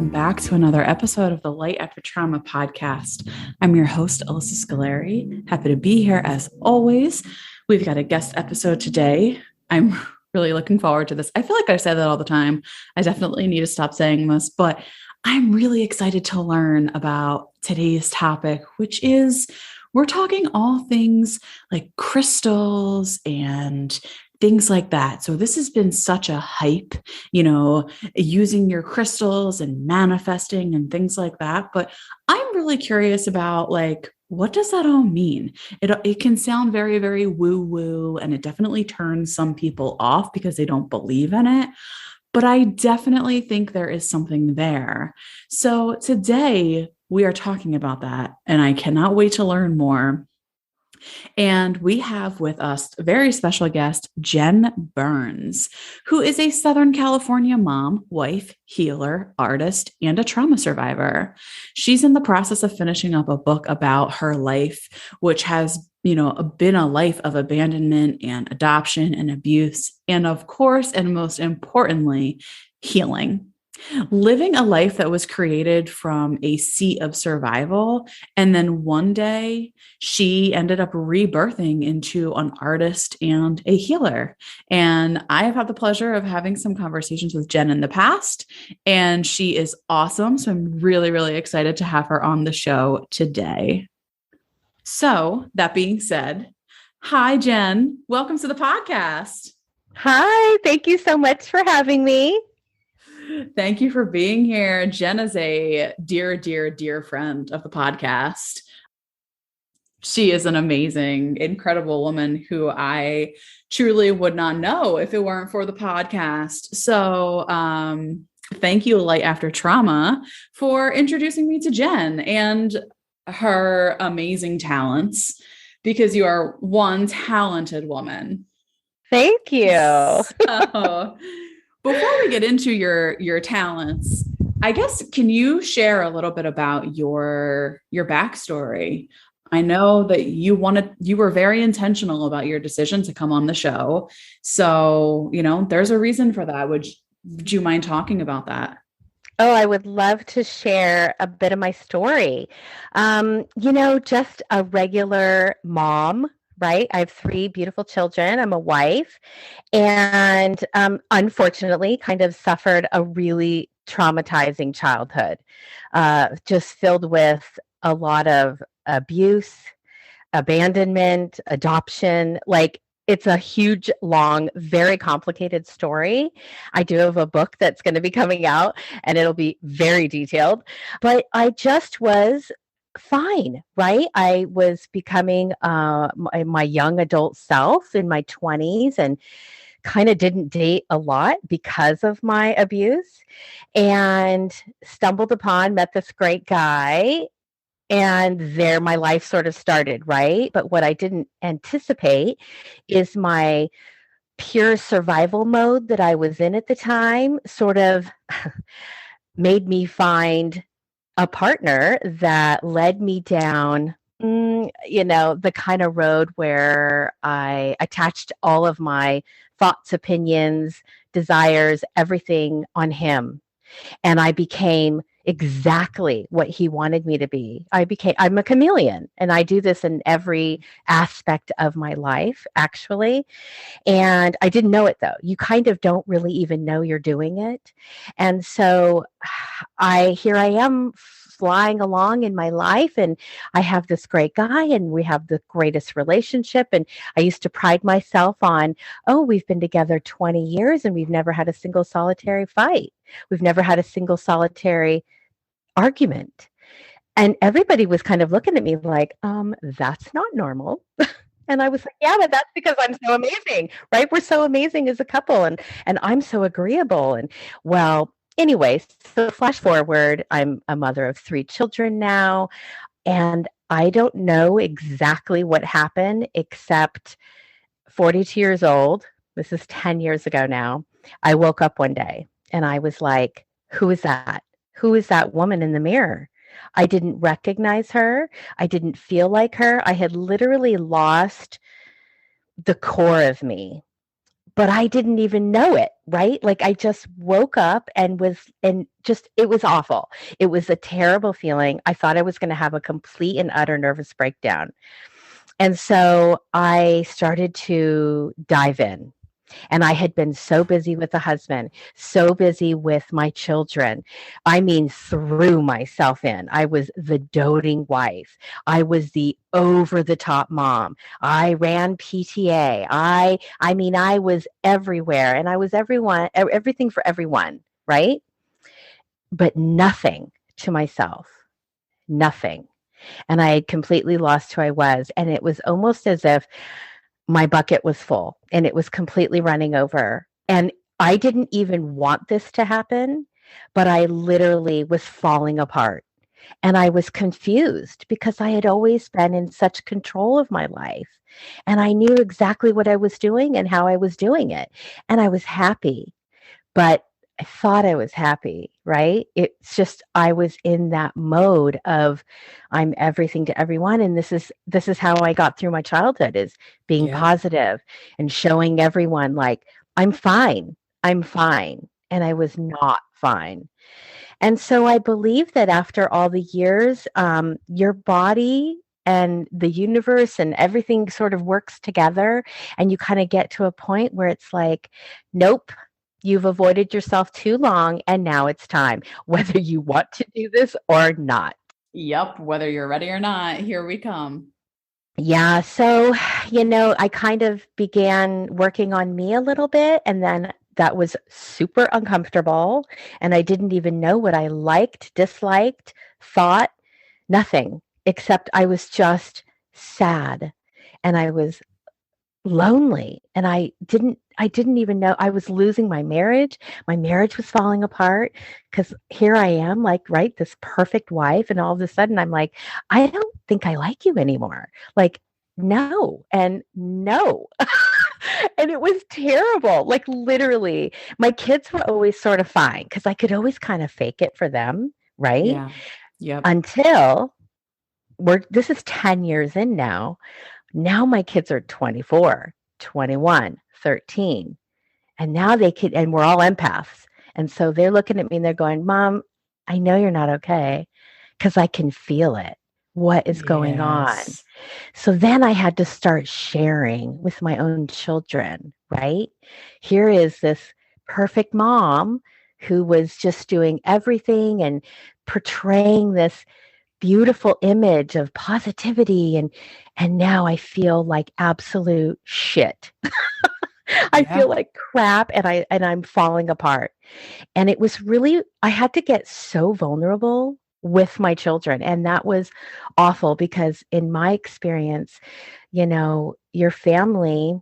welcome back to another episode of the Light After Trauma podcast. I'm your host, Alyssa Scolari. Happy to be here as always. We've got a guest episode today. I'm really looking forward to this. I feel like I say that all the time. I definitely need to stop saying this, but I'm really excited to learn about today's topic, which is we're talking all things like crystals and things like that. So this has been such a hype, using your crystals and manifesting and things like that. But I'm really curious about what does that all mean? It can sound very, very woo-woo, and it definitely turns some people off because they don't believe in it. But I definitely think there is something there. So today we are talking about that, and I cannot wait to learn more. And we have with us a very special guest, Jen Burns, who is a Southern California mom, wife, healer, artist, and a trauma survivor. She's in the process of finishing up a book about her life, which has, been a life of abandonment and adoption and abuse. And of course, and most importantly, healing. Living a life that was created from a seat of survival. And then one day she ended up rebirthing into an artist and a healer. And I have had the pleasure of having some conversations with Jen in the past, and she is awesome. So I'm really, really excited to have her on the show today. So that being said, hi, Jen. Welcome to the podcast. Hi, thank you so much for having me. Thank you for being here. Jen is a dear, dear, dear friend of the podcast. She is an amazing, incredible woman who I truly would not know if it weren't for the podcast. So thank you, Light After Trauma, for introducing me to Jen and her amazing talents, because you are one talented woman. Thank you. So, before we get into your talents, I guess, can you share a little bit about your backstory? I know that you were very intentional about your decision to come on the show. So, there's a reason for that. Would you mind talking about that? Oh, I would love to share a bit of my story. Just a regular mom. Right? I have 3 beautiful children. I'm a wife, and unfortunately kind of suffered a really traumatizing childhood, just filled with a lot of abuse, abandonment, adoption. It's a huge, long, very complicated story. I do have a book that's going to be coming out, and it'll be very detailed, but I just was fine, right? I was becoming my young adult self in my 20s, and kind of didn't date a lot because of my abuse, and met this great guy, and there my life sort of started, right? But what I didn't anticipate is my pure survival mode that I was in at the time sort of made me find a partner that led me down, the kind of road where I attached all of my thoughts, opinions, desires, everything on him. And I became exactly what he wanted me to be. I'm a chameleon, and I do this in every aspect of my life, actually. And I didn't know it, though. You kind of don't really even know you're doing it. And so here I am flying along in my life, and I have this great guy, and we have the greatest relationship. And I used to pride myself on, we've been together 20 years and we've never had a single solitary fight. We've never had a single solitary argument. And everybody was kind of looking at me like, that's not normal. And I was like, yeah, but that's because I'm so amazing, right? We're so amazing as a couple, and I'm so agreeable. And well, anyway, so flash forward, I'm a mother of 3 children now, and I don't know exactly what happened, except 42 years old, this is 10 years ago now, I woke up one day and I was like, who is that? Who is that woman in the mirror? I didn't recognize her. I didn't feel like her. I had literally lost the core of me. but I didn't even know it, right? Like I just woke up and it was awful. It was a terrible feeling. I thought I was going to have a complete and utter nervous breakdown. And so I started to dive in. And I had been so busy with the husband, so busy with my children. I mean, threw myself in. I was the doting wife. I was the over the top mom. I ran PTA. I mean, I was everywhere and I was everything for everyone, right? But nothing to myself. Nothing. And I had completely lost who I was. And it was almost as if my bucket was full and it was completely running over. And I didn't even want this to happen, but I literally was falling apart. And I was confused because I had always been in such control of my life. And I knew exactly what I was doing and how I was doing it. And I was happy, but I thought I was happy, right? It's just I was in that mode of I'm everything to everyone, and this is how I got through my childhood is being Yep. positive and showing everyone like I'm fine. I'm fine. And I was not fine. And so I believe that after all the years, your body and the universe and everything sort of works together, and you kind of get to a point where it's like, nope, you've avoided yourself too long, and now it's time, whether you want to do this or not. Yep. Whether you're ready or not, here we come. Yeah, so, I kind of began working on me a little bit, and then that was super uncomfortable, and I didn't even know what I liked, disliked, thought, nothing, except I was just sad, and I was lonely, and I didn't even know I was losing my marriage. My marriage was falling apart because here I am, like, right, this perfect wife, and all of a sudden I'm like, I don't think I like you anymore. Like, no, and no. And it was terrible. Like literally, my kids were always sort of fine because I could always kind of fake it for them, right? Yeah. Yep. Until this is 10 years in now. Now my kids are 24, 21, 13. And now and we're all empaths. And so they're looking at me and they're going, Mom, I know you're not okay because I can feel it. What is going on? Yes. So then I had to start sharing with my own children, right? Here is this perfect mom who was just doing everything and portraying this beautiful image of positivity, and now I feel like absolute shit. I feel Yeah. like crap, and I'm falling apart. And it was really I had to get so vulnerable with my children, and that was awful because in my experience, your family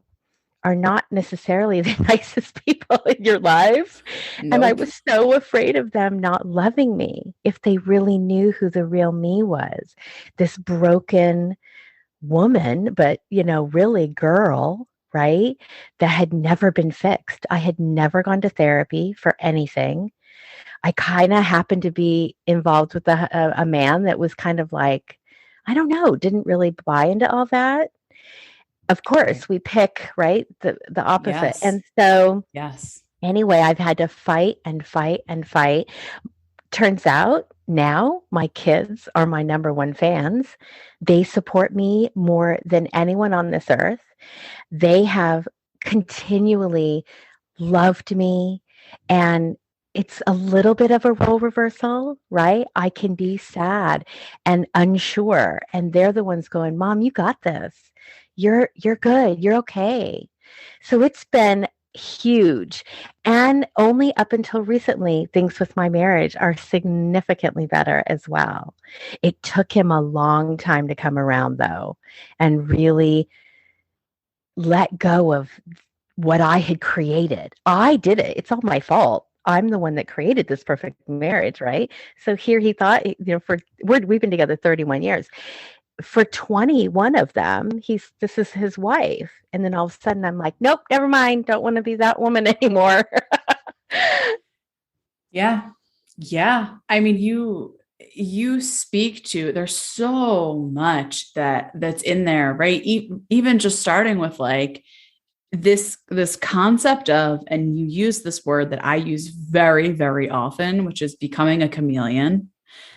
are not necessarily the nicest people in your life, and I Nope. was so afraid of them not loving me if they really knew who the real me was. This broken woman, but really girl, right? That had never been fixed. I had never gone to therapy for anything. I kind of happened to be involved with a man that was kind of like, I don't know, didn't really buy into all that. Of Right. course, we pick, right, the opposite. Yes. And so Yes. anyway, I've had to fight and fight and fight. Turns out now my kids are my number one fans. They support me more than anyone on this earth. They have continually loved me, and it's a little bit of a role reversal, right? I can be sad and unsure, and they're the ones going, "Mom, you got this. You're good. You're okay." So it's been huge. And only up until recently, things with my marriage are significantly better as well. It took him a long time to come around, though, and really let go of what I had created. I did it. It's all my fault. I'm the one that created this perfect marriage, right? So here he thought, we've been together 31 years. For 21 of them, this is his wife. And then all of a sudden I'm like, nope, never mind. Don't want to be that woman anymore. Yeah. Yeah. I mean, you speak to, there's so much that's in there, right? Even just starting with like this concept of, and you use this word that I use very, very often, which is becoming a chameleon.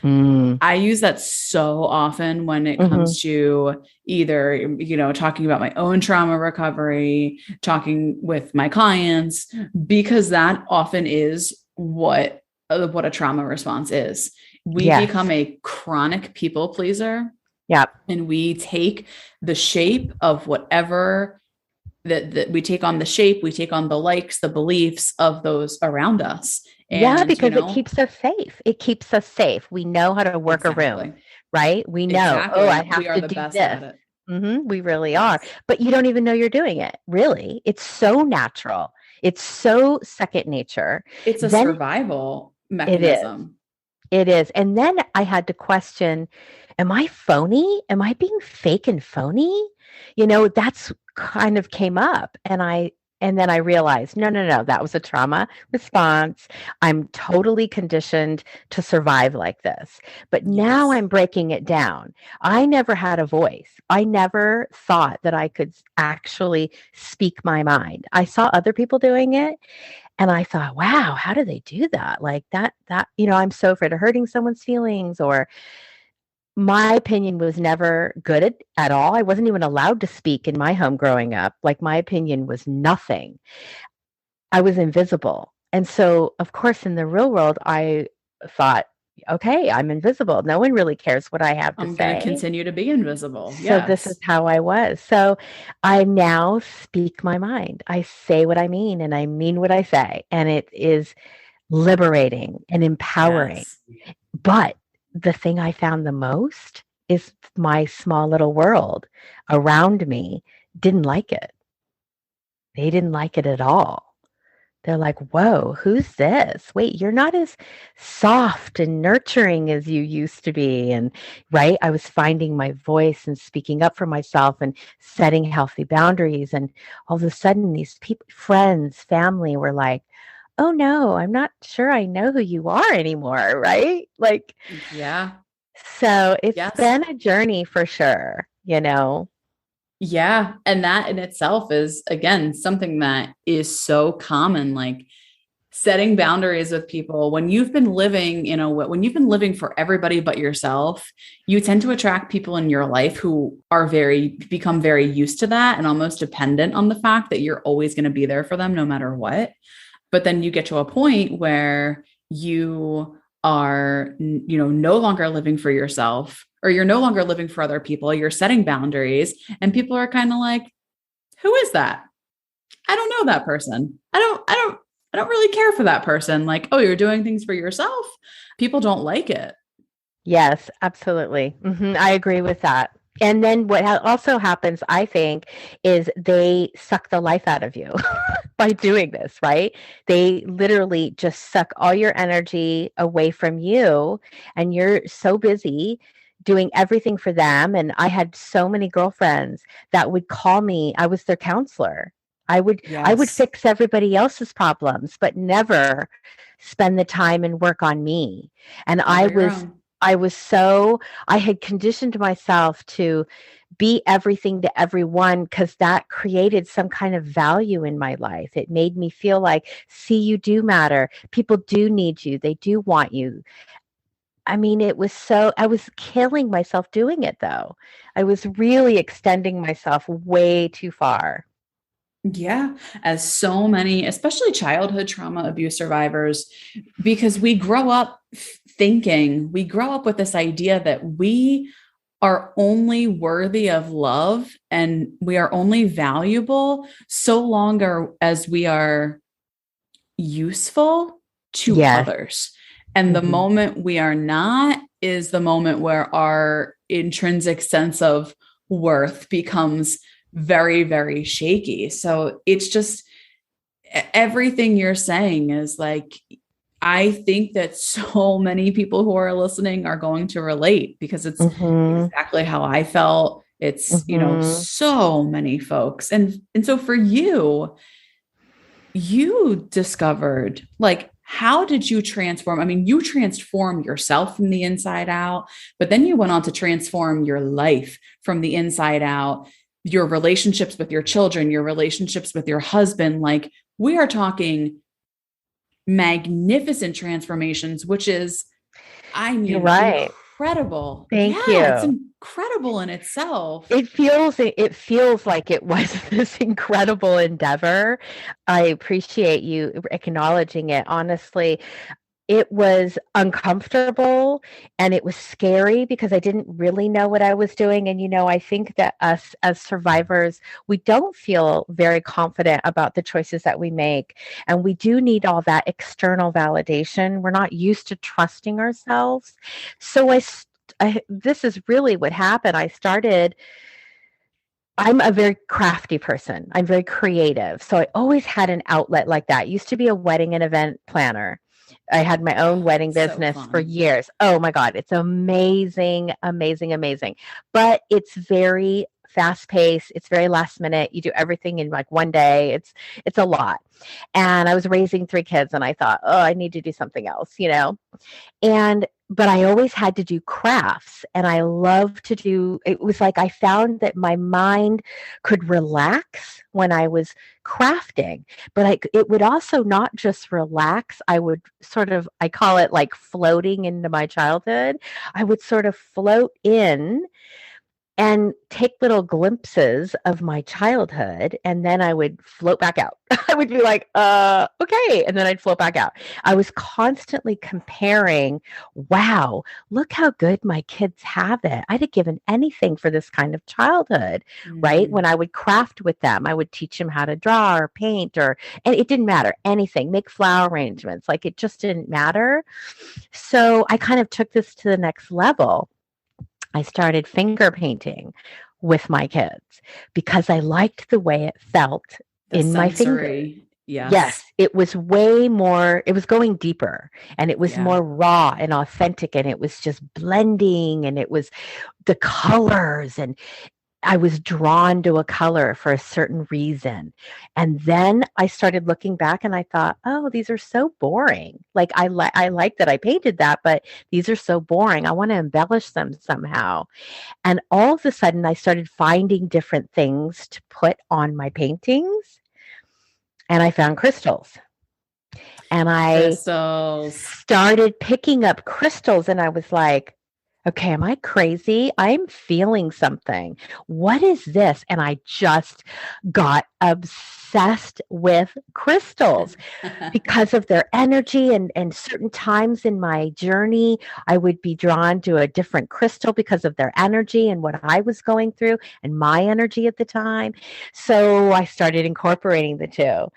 Mm. I use that so often when it Hmm. comes to either, talking about my own trauma recovery, talking with my clients, because that often is what a trauma response is. We Yes. become a chronic people pleaser, Yep. and we take the shape of whatever that we take on the shape, we take on the likes, the beliefs of those around us. Yeah, And, because it keeps us safe. It keeps us safe. We know how to work a room, exactly, right? We know, oh, I exactly. We have are to the do best this. at it. We really are. Yes. But you don't even know you're doing it, really. It's so natural. It's so second nature. It's a Then survival it is. mechanism. It is. And then I had to question, am I phony? Am I being fake and phony? That's kind of came up. And then I realized, no, no, no, that was a trauma response. I'm totally conditioned to survive like this. But now Yes. I'm breaking it down. I never had a voice. I never thought that I could actually speak my mind. I saw other people doing it and I thought, wow, how do they do that? Like I'm so afraid of hurting someone's feelings, or my opinion was never good at all. I wasn't even allowed to speak in my home growing up. Like my opinion was nothing. I was invisible. And so, of course, in the real world, I thought, okay, I'm invisible. No one really cares what I have to I'm going to say. continue to be invisible. So this is Yes. how I was. So I now speak my mind. I say what I mean and I mean what I say. And it is liberating and empowering. Yes. But the thing I found the most is my small little world around me didn't like it. They didn't like it at all. They're like, whoa, who's this? Wait, you're not as soft and nurturing as you used to be. And right, I was finding my voice and speaking up for myself and setting healthy boundaries. And all of a sudden, these people, friends, family were like, oh no, I'm not sure I know who you are anymore. Right. Like, Yeah. so it's Yes. been a journey for sure. Yeah. And that in itself is, again, something that is so common. Like, setting boundaries with people when you've been living, when you've been living for everybody but yourself, you tend to attract people in your life who become very used to that and almost dependent on the fact that you're always going to be there for them no matter what. But then you get to a point where you are, no longer living for yourself, or you're no longer living for other people. You're setting boundaries, and people are kind of like, who is that? I don't know that person. I don't really care for that person. Like, oh, you're doing things for yourself. People don't like it. Yes, absolutely. I agree with that. And then what also happens, I think, is they suck the life out of you by doing this, right? They literally just suck all your energy away from you, and you're so busy doing everything for them. And I had so many girlfriends that would call me. I was their counselor. I would Yes. fix everybody else's problems, but never spend the time and work on me. And Never your own. I was so, I had conditioned myself to be everything to everyone because that created some kind of value in my life. It made me feel like, see, you do matter. People do need you. They do want you. I mean, I was killing myself doing it though. I was really extending myself way too far. Yeah, as so many, especially childhood trauma abuse survivors, because we grow up with this idea that we are only worthy of love and we are only valuable so long as we are useful to Yes. others. And the Hmm. moment we are not is the moment where our intrinsic sense of worth becomes very, very shaky. So it's just everything you're saying is like, I think that so many people who are listening are going to relate because it's Hmm. exactly how I felt. It's, Hmm. so many folks. And so for you, you discovered, like, how did you transform? I mean, you transform yourself from the inside out, but then you went on to transform your life from the inside out. your relationships with your children, your relationships with your husband. Like, we are talking magnificent transformations, which is, I You're mean, right. incredible. Thank Yeah, it's you. incredible in itself. It feels like it was this incredible endeavor. I appreciate you acknowledging it. Honestly, it was uncomfortable and it was scary because I didn't really know what I was doing. And, I think that us as survivors, we don't feel very confident about the choices that we make. And we do need all that external validation. We're not used to trusting ourselves. So this is really what happened. I'm a very crafty person. I'm very creative. So I always had an outlet like that. I used to be a wedding and event planner. I had my own Oh, wedding so business for fun. years. Oh my God, it's amazing, amazing, amazing. But it's very fast paced. It's very last minute. You do everything in like one day. It's a lot. And I was raising three kids and I thought, oh, I need to do something else. But I always had to do crafts and I love to do it was like I found that my mind could relax when I was crafting, but it would also not just relax. I would I call it like floating into my childhood. I would sort of float in and take little glimpses of my childhood and then I would float back out. I would be like, okay, and then I'd float back out. I was constantly comparing, wow, look how good my kids have it. I'd have given anything for this kind of childhood, right? When Mm, I would craft with them, I would teach them how to draw or paint and it didn't matter, anything, make flower arrangements, like it just didn't matter. So I kind of took this to the next level. I started finger painting with my kids because I liked the way it felt the in my fingers. sensory. Yes, Yes. it was way more, it was going deeper and it was Yeah. more raw and authentic and it was just blending and it was the colors and I was drawn to a color for a certain reason. And then I started looking back and I thought, "Oh, these are so boring." Like I like that I painted that, but these are so boring. I want to embellish them somehow. And all of a sudden I started finding different things to put on my paintings and I found crystals. And I Crystals. started picking up crystals and I was like, okay, am I crazy? I'm feeling something. What is this? And I just got obsessed with crystals because of their energy and certain times in my journey, I would be drawn to a different crystal because of their energy and what I was going through and my energy at the time. So I started incorporating the two.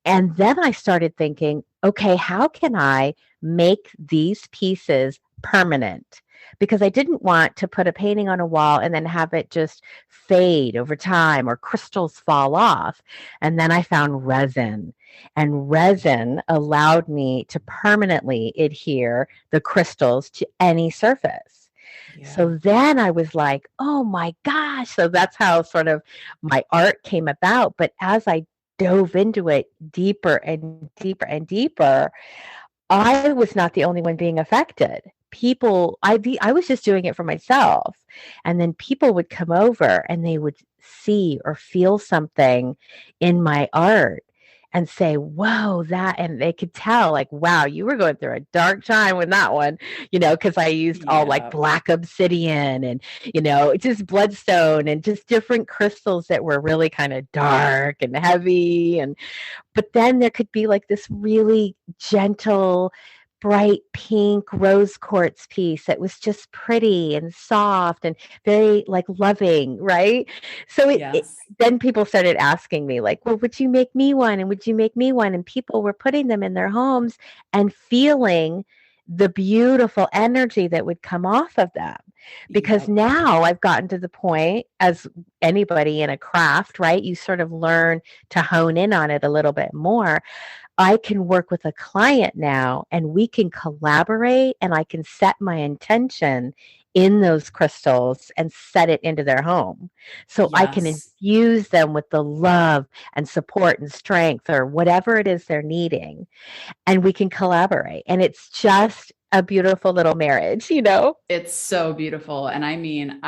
And then I started thinking, okay, how can I make these pieces permanent? Because I didn't want to put a painting on a wall and then have it just fade over time or crystals fall off. And then I found resin, and resin allowed me to permanently adhere the crystals to any surface. Yeah. So then I was like, oh my gosh. So that's how sort of my art came about. But as I dove into it deeper and deeper and deeper, I was not the only one being affected. I was just doing it for myself. And then people would come over and they would see or feel something in my art and say, whoa, and they could tell, like, wow, you were going through a dark time with that one, because I used all like Yeah. black obsidian and, just bloodstone and just different crystals that were really kind of dark and heavy. But then there could be like this really gentle, bright pink rose quartz piece that was just pretty and soft and very like loving, right? So Yes. then people started asking me like, well, would you make me one? And would you make me one? And people were putting them in their homes and feeling the beautiful energy that would come off of them. Because Yep. now I've gotten to the point, as anybody in a craft, right? You sort of learn to hone in on it a little bit more. I can work with a client now and we can collaborate and I can set my intention in those crystals and set it into their home. So I can Yes. infuse them with the love and support and strength or whatever it is they're needing. And we can collaborate. And it's just a beautiful little marriage, you know? It's so beautiful. And I mean,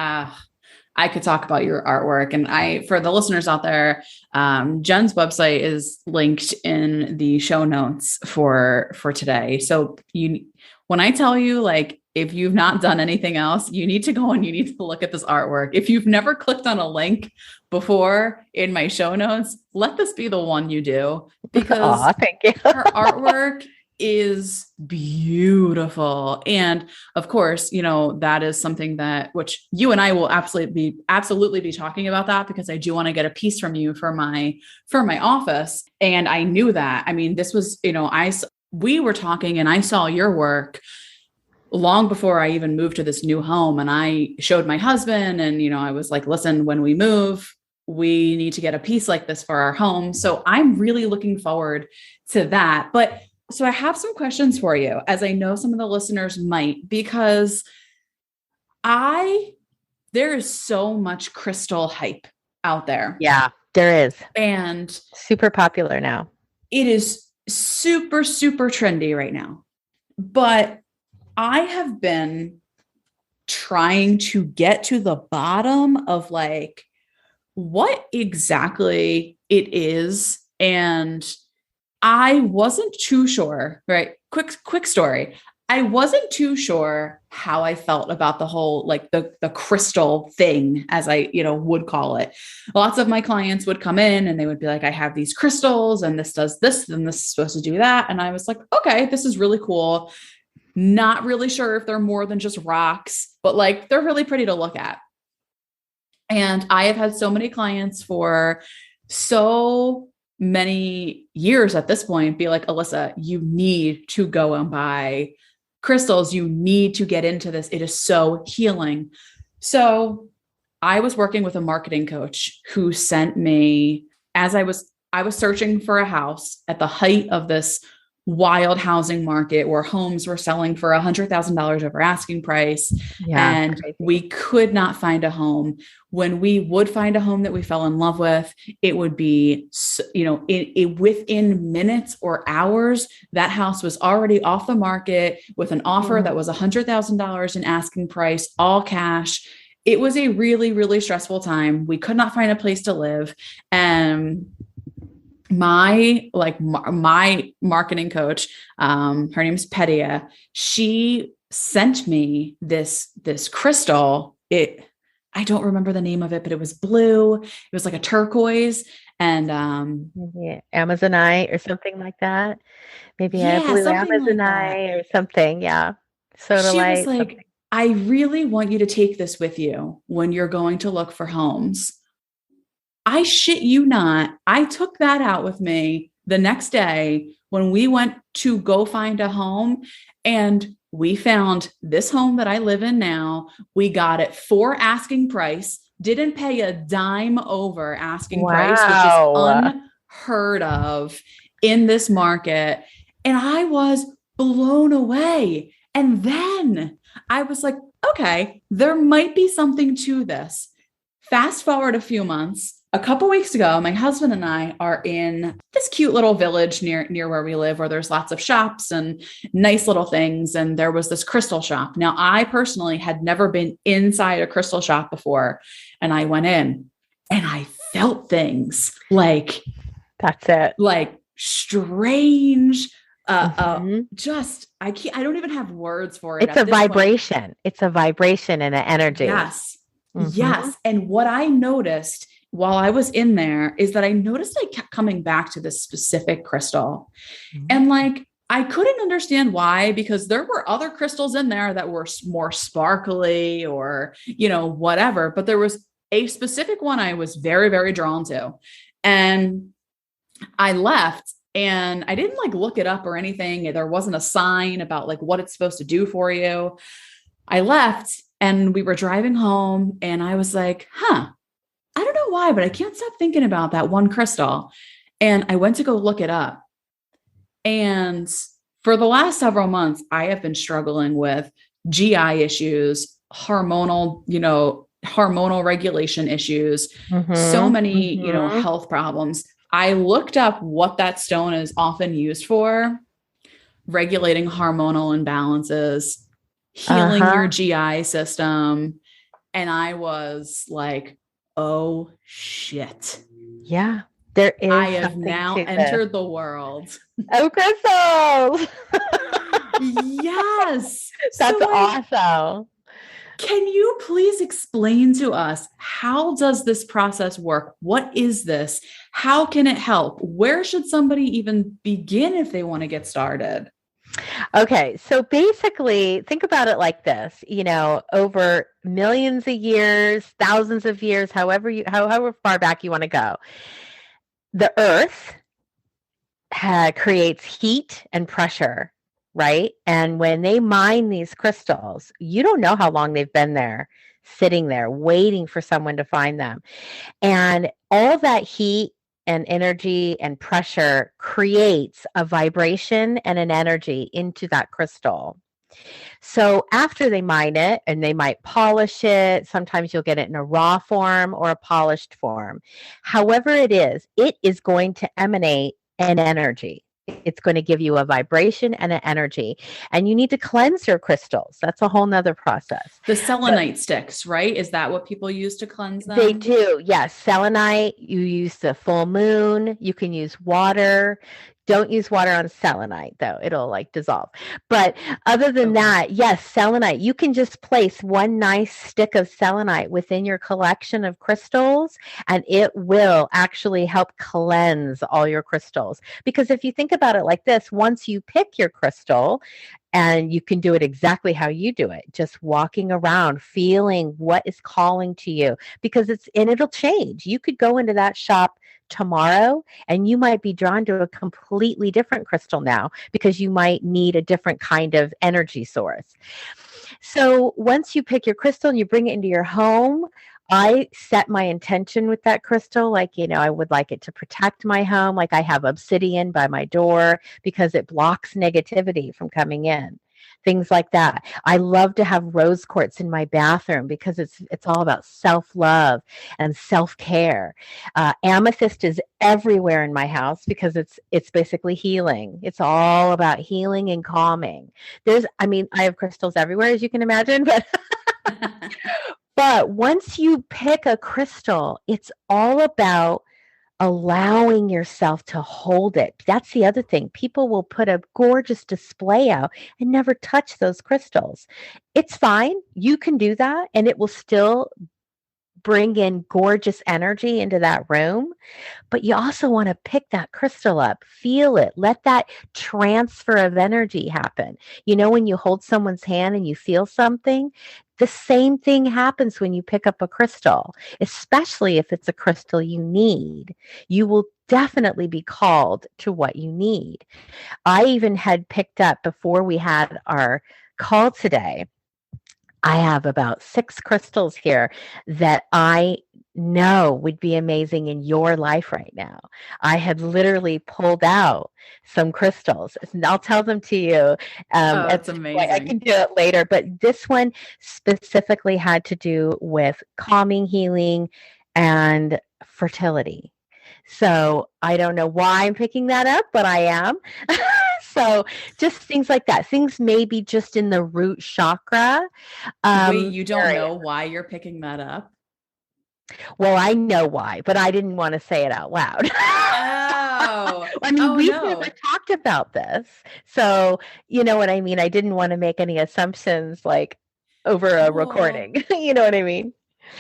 I could talk about your artwork. And for the listeners out there, Jen's website is linked in the show notes for today. So when I tell you, like, if you've not done anything else, you need to go and you need to look at this artwork. If you've never clicked on a link before in my show notes, let this be the one you do, because thank you. her artwork is beautiful. And of course, that is something which you and I will absolutely be talking about that, because I do want to get a piece from you for my office. And I knew that, I mean, this was, we were talking and I saw your work long before I even moved to this new home. And I showed my husband and, I was like, listen, when we move, we need to get a piece like this for our home. So I'm really looking forward to that. But so I have some questions for you, as I know some of the listeners might, because there is so much crystal hype out there. Yeah, there is. And super popular now. It is super, super trendy right now. But I have been trying to get to the bottom of like what exactly it is. And I wasn't too sure, right? Quick story. I wasn't too sure how I felt about the whole, like the crystal thing, as I, would call it. Lots of my clients would come in and they would be like, I have these crystals and this does this, and this is supposed to do that. And I was like, okay, this is really cool. Not really sure if they're more than just rocks, but like, they're really pretty to look at. And I have had so many clients for so many years at this point be like, Alyssa, you need to go and buy crystals. You need to get into this. It is so healing. So I was working with a marketing coach who sent me, as I was searching for a house at the height of this wild housing market where homes were selling for $100,000 over asking price. Yeah, and crazy. We could not find a home. When we would find a home that we fell in love with, it would be, within minutes or hours, that house was already off the market with an offer that was $100,000 in asking price, all cash. It was a really, really stressful time. We could not find a place to live. And my marketing coach, her name's Pedia. She sent me this crystal. I don't remember the name of it, but it was blue. It was like a turquoise, and Amazonite or something like that. Maybe a blue Amazonite or something. Yeah. She was like, something. I really want you to take this with you when you're going to look for homes. I shit you not. I took that out with me the next day when we went to go find a home, and we found this home that I live in now. We got it for asking price, didn't pay a dime over asking price, which is unheard of in this market. And I was blown away. And then I was like, okay, there might be something to this. Fast forward a few months. A couple weeks ago, my husband and I are in this cute little village near where we live, where there's lots of shops and nice little things. And there was this crystal shop. Now, I personally had never been inside a crystal shop before. And I went in and I felt things like, that's it. Like strange, just, I don't even have words for it. It's a vibration. Point. It's a vibration and an energy. Yes. Mm-hmm. Yes. And what I noticed while I was in there is that I noticed I kept coming back to this specific crystal. Mm-hmm. And like, I couldn't understand why, because there were other crystals in there that were more sparkly or, whatever, but there was a specific one I was very, very drawn to. And I left and I didn't like look it up or anything. There wasn't a sign about like what it's supposed to do for you. I left and we were driving home and I was like, I don't know why, but I can't stop thinking about that one crystal. And I went to go look it up. And for the last several months, I have been struggling with GI issues, hormonal regulation issues, so many, health problems. I looked up what that stone is often used for: regulating hormonal imbalances, healing your GI system, And I was like, oh shit. Yeah, there I is have something now to this. entered the world. Oh, crystals. Yes. So That's like, awesome. can you please explain to us, how does this process work? What is this? How can it help? Where should somebody even begin if they want to get started? Okay, so basically, think about it like this, over millions of years, thousands of years, however far back you want to go, the earth creates heat and pressure, right? And when they mine these crystals, you don't know how long they've been there, sitting there, waiting for someone to find them. And all that heat and energy and pressure creates a vibration and an energy into that crystal. So after they mine it and they might polish it, sometimes you'll get it in a raw form or a polished form. However it is going to emanate an energy. It's going to give you a vibration and an energy. And you need to cleanse your crystals. That's a whole nother process. The But selenite sticks, right? Is that what people use to cleanse they them? do, yes. Selenite, you use the full moon, you can use water. Don't use water on selenite though, it'll like dissolve. But other than Okay. that, yes, selenite, you can just place one nice stick of selenite within your collection of crystals, and it will actually help cleanse all your crystals. Because if you think about it like this, once you pick your crystal, and you can do it exactly how you do it, just walking around, feeling what is calling to you, because it'll change. You could go into that shop tomorrow and you might be drawn to a completely different crystal now because you might need a different kind of energy source. So once you pick your crystal and you bring it into your home, I set my intention with that crystal. Like, I would like it to protect my home. Like, I have obsidian by my door because it blocks negativity from coming in. Things like that. I love to have rose quartz in my bathroom because it's all about self-love and self-care. Amethyst is everywhere in my house because it's basically healing. It's all about healing and calming. I have crystals everywhere, as you can imagine, but once you pick a crystal, it's all about allowing yourself to hold it. That's the other thing. People will put a gorgeous display out and never touch those crystals. It's fine. You can do that and it will still bring in gorgeous energy into that room. But you also want to pick that crystal up, feel it, let that transfer of energy happen. When you hold someone's hand and you feel something, the same thing happens when you pick up a crystal, especially if it's a crystal you need. You will definitely be called to what you need. I even had picked up before we had our call today. I have about 6 crystals here that I know would be amazing in your life right now. I had literally pulled out some crystals, and I'll tell them to you Oh, at that's some point. I can amazing. do it later, but this one specifically had to do with calming, healing, and fertility. So I don't know why I'm picking that up, but I am. So just things like that. Things maybe just in the root chakra Wait, you don't area. know why you're picking that up? Well, I know why, but I didn't want to say it out loud. Oh, I mean, oh we've never no. talked about this. So, you know what I mean? I didn't want to make any assumptions like over a Well, recording. You know what I mean?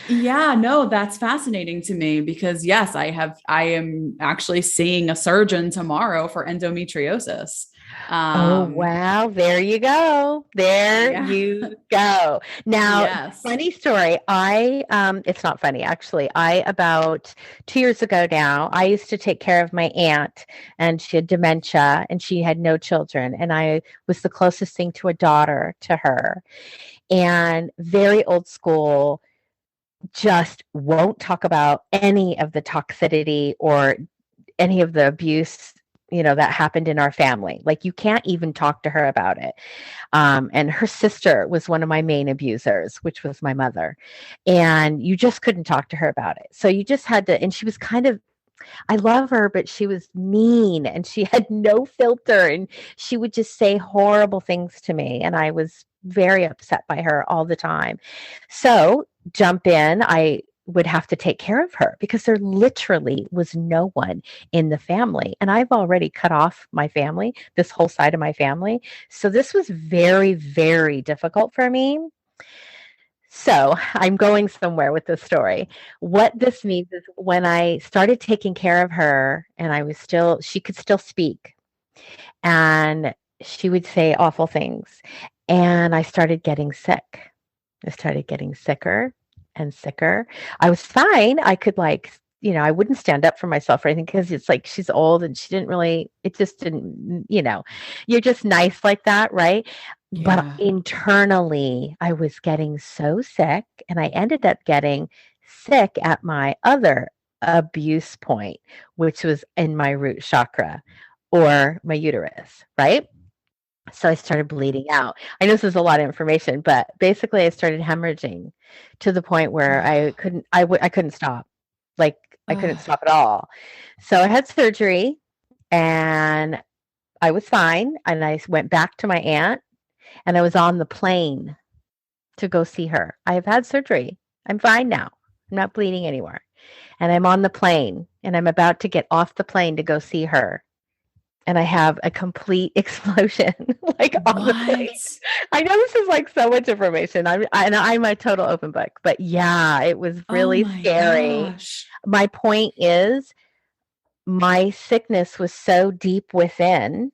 yeah, no, that's fascinating to me because yes, I am actually seeing a surgeon tomorrow for endometriosis. Oh, Um, wow. There you go. There yeah. you go. Now, Yes. funny story. It's not funny, actually. About 2 years ago now, I used to take care of my aunt, and she had dementia and she had no children. And I was the closest thing to a daughter to her, and very old school, just won't talk about any of the toxicity or any of the abuse that happened in our family. Like, you can't even talk to her about it. And her sister was one of my main abusers, which was my mother, and you just couldn't talk to her about it. So you just had to. And she was kind of, I love her, but she was mean and she had no filter, and she would just say horrible things to me, and I was very upset by her all the time. So jump in, I would have to take care of her because there literally was no one in the family. And I've already cut off my family, this whole side of my family. So this was very, very difficult for me. So I'm going somewhere with this story. What this means is when I started taking care of her and she could still speak and she would say awful things. And I started getting sick. I started getting sicker and sicker. I was fine. I could I wouldn't stand up for myself or anything because it's like she's old and she didn't really, it just didn't, you're just nice like that, right? But Yeah. internally, I was getting so sick and I ended up getting sick at my other abuse point, which was in my root chakra or my uterus, right? So I started bleeding out. I know this is a lot of information, but basically I started hemorrhaging to the point where I couldn't stop. Like I couldn't Ugh. stop at all. So I had surgery and I was fine and I went back to my aunt and I was on the plane to go see her. I have had surgery. I'm fine now. I'm not bleeding anymore. And I'm on the plane and I'm about to get off the plane to go see her and I have a complete explosion like on the plane. What? I know this is like so much information. I'm a total open book, but yeah, it was Oh really my scary. gosh. My point is my sickness was so deep within,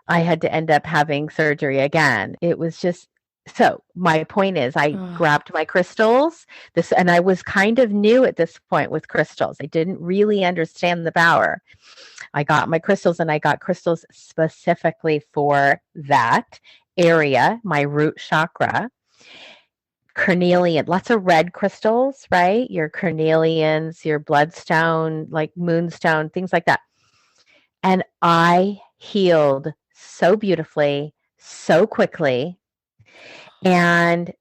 I had to end up having surgery again. It was just so my point is I Ugh. grabbed my crystals and I was kind of new at this point with crystals. I didn't really understand the power. I got my crystals and I got crystals specifically for that area, my root chakra. Carnelian, lots of red crystals, right? Your carnelians, your bloodstone, like moonstone, things like that. And I healed so beautifully, so quickly. And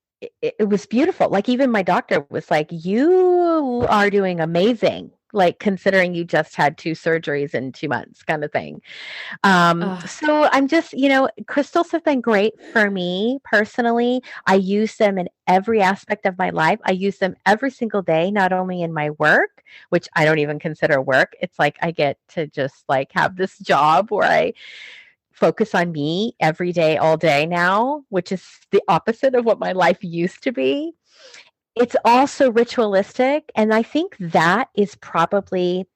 it was beautiful. Like even my doctor was like, "You are doing amazing." Like considering you just had 2 surgeries in 2 months, kind of thing. Ugh. So I'm just, crystals have been great for me personally. I use them in every aspect of my life. I use them every single day, not only in my work, which I don't even consider work. It's like I get to just like have this job where I focus on me every day, all day now, which is the opposite of what my life used to be. It's also ritualistic. And I think that is probably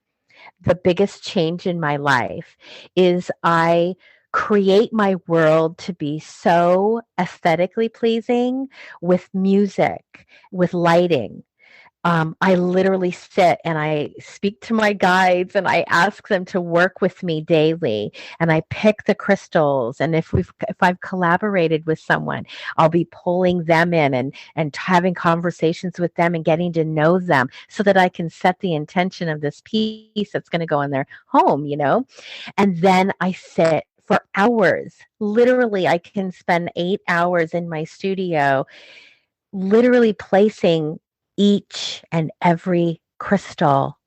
the biggest change in my life is I create my world to be so aesthetically pleasing with music, with lighting. I literally sit and I speak to my guides and I ask them to work with me daily and I pick the crystals and if I've collaborated with someone I'll be pulling them in and having conversations with them and getting to know them so that I can set the intention of this piece that's going to go in their home, and then I sit for hours. Literally I can spend 8 hours in my studio literally placing each and every crystal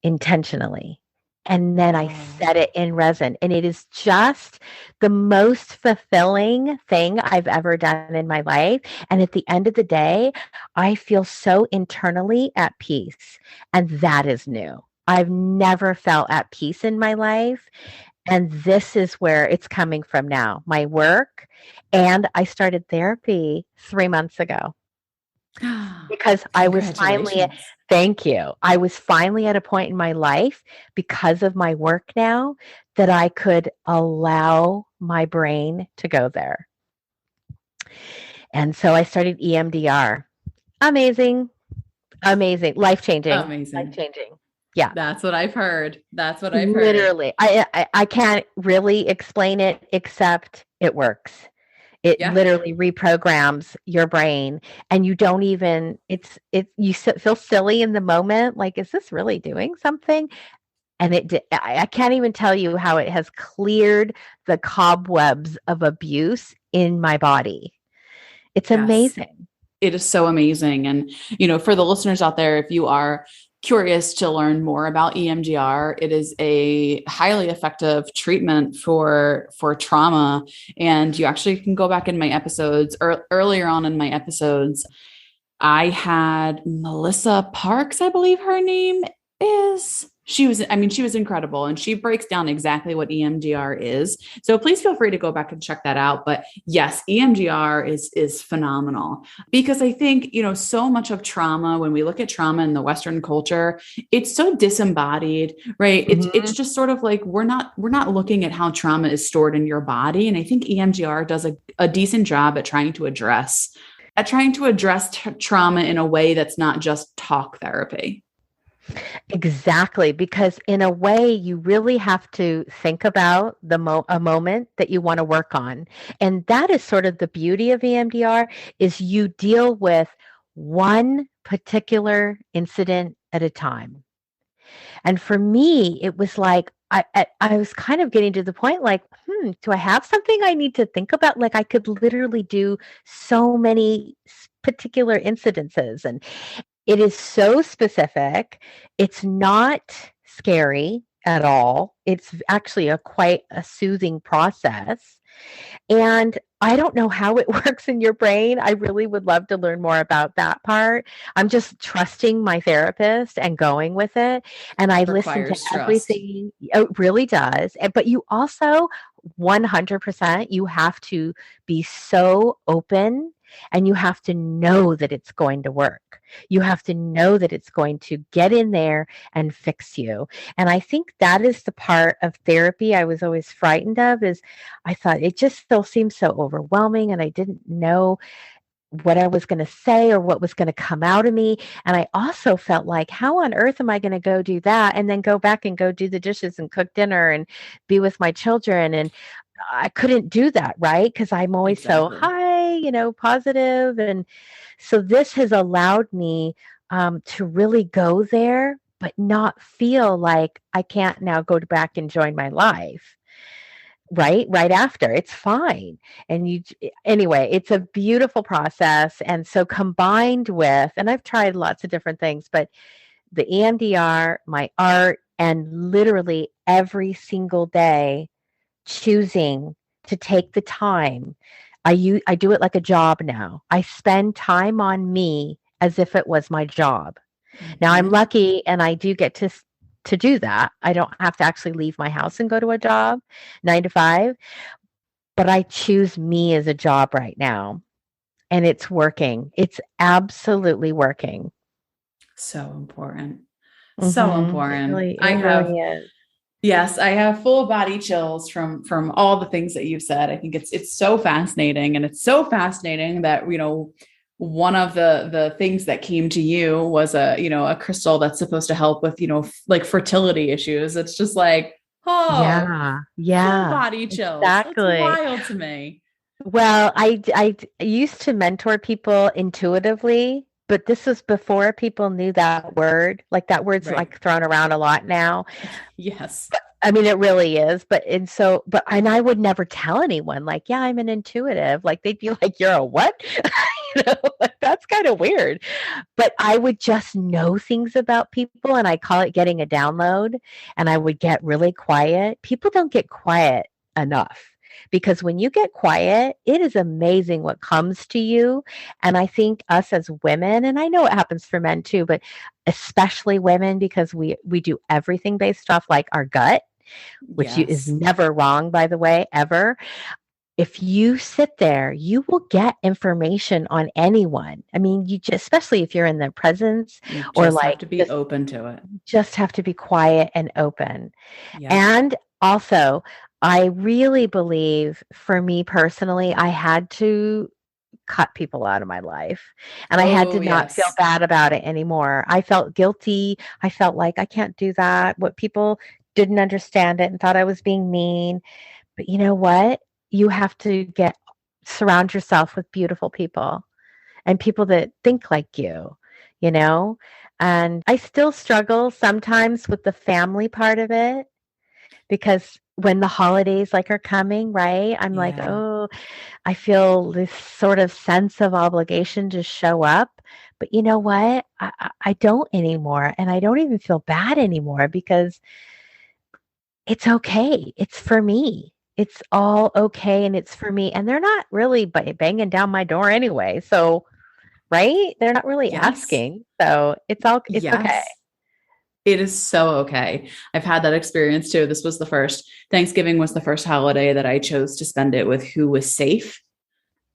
intentionally. And then I Oh. set it in resin. And it is just the most fulfilling thing I've ever done in my life. And at the end of the day, I feel so internally at peace. And that is new. I've never felt at peace in my life. And this is where it's coming from now my work. And I started therapy 3 months ago because I was finally Congratulations. thank you. I was finally at a point in my life because of my work now that I could allow my brain to go there. And so I started EMDR. Amazing, amazing, life-changing, Amazing. life-changing. Yeah. That's what I've heard. That's what I've heard. Literally. I can't really explain it except it works. It Yeah. literally reprograms your brain and you don't even you feel silly in the moment like is this really doing something? And I can't even tell you how it has cleared the cobwebs of abuse in my body. It's Yes. amazing. It is so amazing. And, for the listeners out there, if you are curious to learn more about EMDR, it is a highly effective treatment for trauma. And you actually can go back in my episodes or earlier on in my episodes. I had Melissa Parks, I believe her name is. She was incredible, and she breaks down exactly what EMDR is. So please feel free to go back and check that out. But yes, EMDR is phenomenal, because I think, so much of trauma, when we look at trauma in the Western culture, it's so disembodied, right? It's Mhm. just sort of like we're not looking at how trauma is stored in your body. And I think EMDR does a decent job at trying to address trauma in a way that's not just talk therapy. Exactly, because in a way, you really have to think about a moment that you want to work on, and that is sort of the beauty of EMDR is you deal with one particular incident at a time. And for me, it was like I was kind of getting to the point like, do I have something I need to think about? Like I could literally do so many particular incidences, and it is so specific. It's not scary at all. It's actually quite a soothing process. And I don't know how it works in your brain. I really would love to learn more about that part. I'm just trusting my therapist and going with it. And I listen to Requires trust. everything. Oh, it really does. But you also 100%, you have to be so open and you have to know that it's going to work. You have to know that it's going to get in there and fix you. And I think that is the part of therapy I was always frightened of is I thought it just still seemed so overwhelming and I didn't know what I was going to say or what was going to come out of me. And I also felt like, how on earth am I going to go do that and then go back and go do the dishes and cook dinner and be with my children? And I couldn't do that, right? Because I'm always so Exactly. high, positive. And so this has allowed me to really go there, but not feel like I can't now go back and join my life right after. It's fine. And anyway, it's a beautiful process. And so combined with, and I've tried lots of different things, but the EMDR, my art, and literally every single day choosing to take the time. I do it like a job now. I spend time on me as if it was my job. Now I'm Mm-hmm. lucky and I do get to do that. I don't have to actually leave my house and go to a job 9 to 5, but I choose me as a job right now and it's working. It's absolutely working. So important. So Mhm. It important. really it really is. Yes, I have full body chills from all the things that you've said. I think it's so fascinating, and it's so fascinating that, one of the things that came to you was a crystal that's supposed to help with, like fertility issues. It's just like, oh, Yeah. full Yeah. body chills. That's Exactly. wild to me. Well, I used to mentor people intuitively, but this was before people knew that word. Like that word's Right. like thrown around a lot now. Yes. I mean, it really is. And I would never tell anyone, like, yeah, I'm an intuitive. Like, they'd be like, you're a what? Like, that's kind of weird. But I would just know things about people, and I call it getting a download. And I would get really quiet. People don't get quiet enough because when you get quiet, it is amazing what comes to you. And I think us as women, and I know it happens for men too, but especially women because we do everything based off like our gut, which is Yes. never wrong, by the way, ever. If you sit there, you will get information on anyone. I mean, you just, especially if you're in their presence You or just have like to be open to it. just have to be quiet and open. Yep. And also, I really believe for me personally, I had to cut people out of my life and I had Oh, to not feel yes. bad about it anymore. I felt guilty. I felt like I can't do that. What people didn't understand it and thought I was being mean. But you know what? You have to surround yourself with beautiful people and people that think like you know? And I still struggle sometimes with the family part of it because when the holidays like are coming, right? I'm like, Yeah. "Oh, I feel this sort of sense of obligation to show up." But you know what? I don't anymore, and I don't even feel bad anymore because it's okay. It's for me. It's all okay, and it's for me, and they're not really banging down my door anyway, so right? They're not really Yes. asking. So it's okay. Yes. It is so okay. I've had that experience too. Thanksgiving was the first holiday that I chose to spend it with who was safe.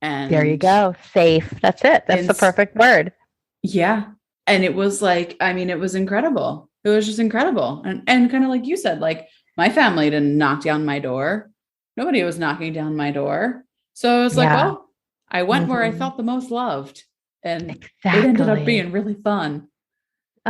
There you And, go. Safe. That's it. That's the and perfect word. yeah. And it was like, I mean, it was incredible. It was just incredible. And kind of like you said, like my family didn't knock down my door. Nobody was knocking down my door. So it was like, Yeah. well, I went where I Hmm. felt the most loved. And it ended up Exactly. being really fun.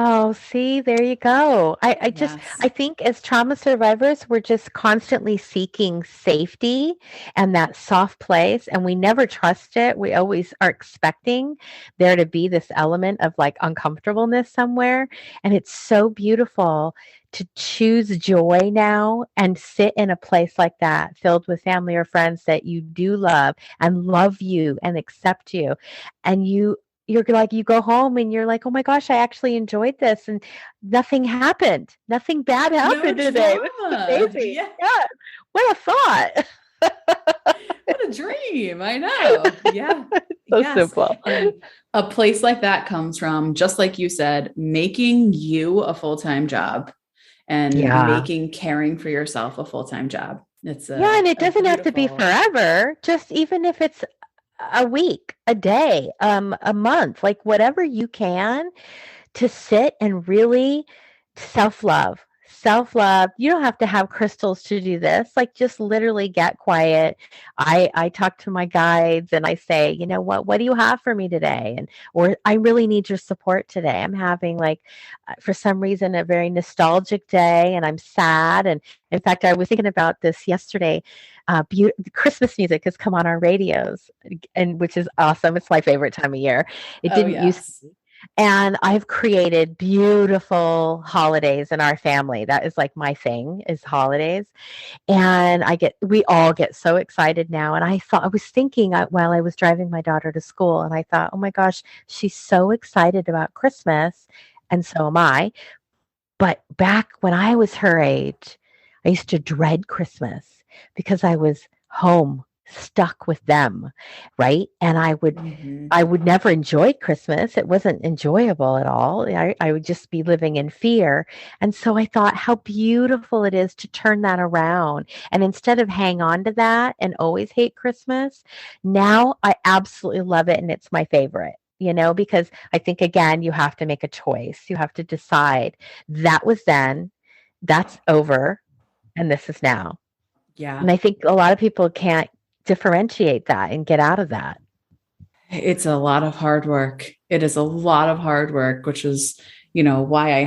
Oh, see, there you go. I Yes. think as trauma survivors, we're just constantly seeking safety and that soft place, and we never trust it. We always are expecting there to be this element of like uncomfortableness somewhere. And it's so beautiful to choose joy now and sit in a place like that, filled with family or friends that you do love and love you and accept you. And you're like, you go home and you're like, oh my gosh, I actually enjoyed this and nothing happened. Nothing bad No happened today. This is drama. amazing. Yeah. Yeah. What a thought. What a dream. I know. Yeah. So Yes. simple. And a place like that comes from, just like you said, making you a full-time job and Yeah. making caring for yourself a full-time job. It's Yeah. And it a doesn't have to be beautiful, forever. Just even if it's a week, a day, a month, like whatever you can to sit and really self love. Self love. You don't have to have crystals to do this. Like just literally get quiet. I talk to my guides and I say, you know what do you have for me today? And or I really need your support today. I'm having like for some reason a very nostalgic day and I'm sad. And in fact, I was thinking about this yesterday. Christmas music has come on our radios, and which is awesome. It's my favorite time of year. It oh didn't used to yes. be. And I've created beautiful holidays in our family. That is like my thing is holidays. And we all get so excited now. And I was thinking while I was driving my daughter to school, and I thought, oh my gosh, she's so excited about Christmas. And so am I. But back when I was her age, I used to dread Christmas because I was home stuck with them, right? And Mhm. I would never enjoy Christmas. It wasn't enjoyable at all. I would just be living in fear. And so I thought how beautiful it is to turn that around. And instead of hang on to that and always hate Christmas, now I absolutely love it and it's my favorite. Because I think again, you have to make a choice. You have to decide that was then, that's over, and this is now. Yeah. And I think a lot of people can't differentiate that and get out of that. It's a lot of hard work. It is a lot of hard work, which is, why I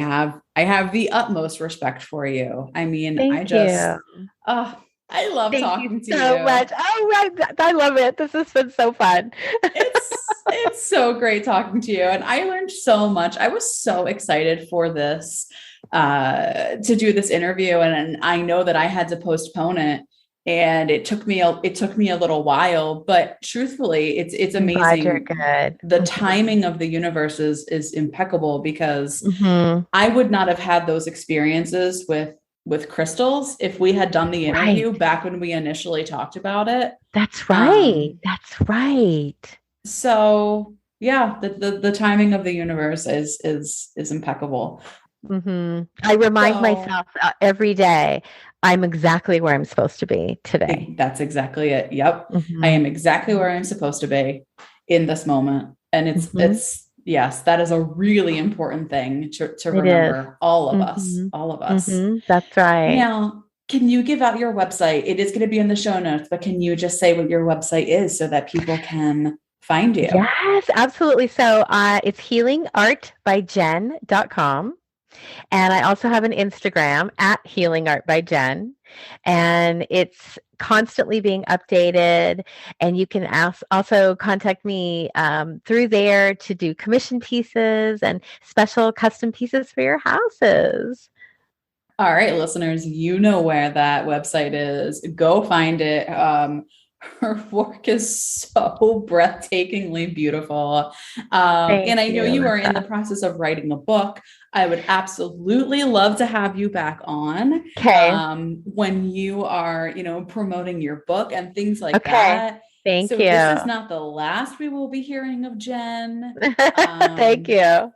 have the utmost respect for you. I mean, Thank you. uh, I love Thank you talking to so you. much. Oh, right. I love it. This has been so fun. It's so great talking to you. And I learned so much. I was so excited for this, to do this interview. And I know that I had to postpone it. And it took me a little while, but truthfully, it's I'm glad you're amazing. good. The Mhm. timing of the universe is impeccable because Mhm. I would not have had those experiences with crystals if we had done the Right. interview back when we initially talked about it. That's right. Um, That's right. so yeah, the timing of the universe is impeccable. I remind So myself every day, I'm exactly where I'm supposed to be today. that's exactly it. Yep. I Mhm. am exactly where I'm supposed to be in this moment. And Mhm. it's yes, that is a really important thing to It is. remember, all of us, Mhm. all of us. Mhm. That's right. Now, can you give out your website? It is going to be in the show notes, but can you just say what your website is so that people can find you? Yes, absolutely. So it's healingartbyjen.com. And I also have an Instagram at Healing Art by Jen. And it's constantly being updated. And you can also contact me through there to do commission pieces and special custom pieces for your houses. All right, listeners, you know where that website is. Go find it. Her work is so breathtakingly beautiful. Thank And I know you, you are in the Alyssa. process of writing a book. I would absolutely love to have you back on, Okay. when you are, promoting your book and things like Okay. that. Thank So this is you. not the last we will be hearing of Jen. Thank you.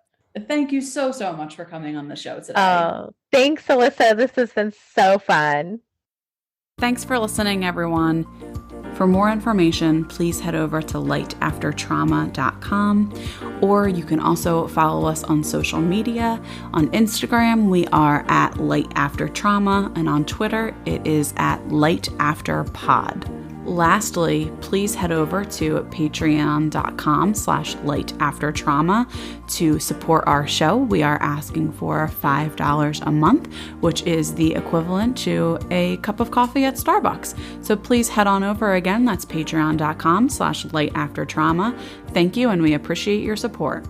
Thank you so, so much for coming on the show today. Oh, thanks, Alyssa. This has been so fun. Thanks for listening, everyone. For more information, please head over to lightaftertrauma.com, or you can also follow us on social media. On Instagram, we are at lightaftertrauma, and on Twitter, it is at lightafterpod. Lastly, please head over to patreon.com/lightaftertrauma to support our show. We are asking for $5 a month, which is the equivalent to a cup of coffee at Starbucks. So please head on over again. That's patreon.com/lightaftertrauma. Thank you, and we appreciate your support.